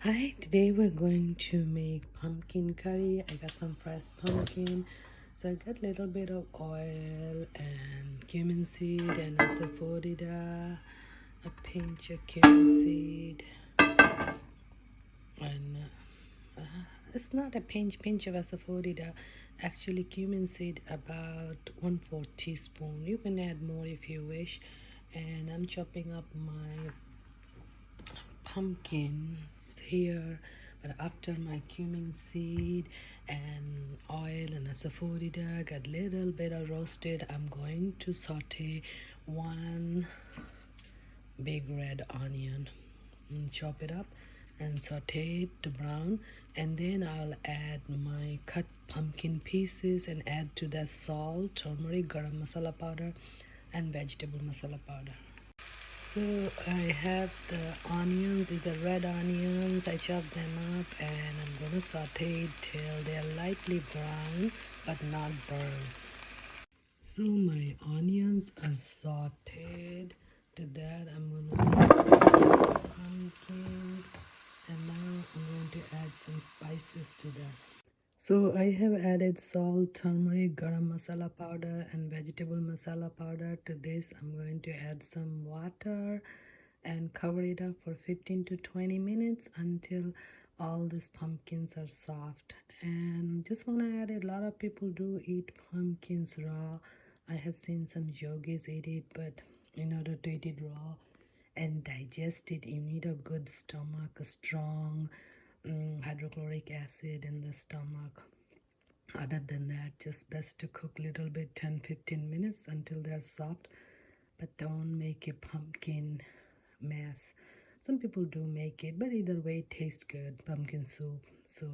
Hi, today we're going to make pumpkin curry. I got some fresh pumpkin. So I got a little bit of oil and cumin seed and asafoetida, a pinch of cumin seed, and it's not a pinch of asafoetida. Actually, cumin seed about 1/4 teaspoon. You can add more if you wish. And I'm chopping up my pumpkins here, but after my cumin seed and oil and asafoetida got little bit of roasted, I'm going to saute one big red onion and chop it up and saute it to brown, and then I'll add my cut pumpkin pieces and add to that salt, turmeric, garam masala powder and vegetable masala powder. So I have the onions, these are red onions. I chop them up and I'm going to saute it till they're lightly brown but not burned. So my onions are sauteed. To that I'm going to add pumpkins, and now I'm going to add some spices to that. So I have added salt, turmeric, garam masala powder and vegetable masala powder. To this I'm going to add some water and cover it up for 15 to 20 minutes until all these pumpkins are soft. And just want to add, a lot of people do eat pumpkins raw. I have seen some yogis eat it, but in order to eat it raw and digest it, you need a good stomach, a strong hydrochloric acid in the stomach. Other than that, just best to cook little bit, 10-15 minutes until they're soft, but don't make a pumpkin mess. Some people do make it, but either way it tastes good, pumpkin soup. So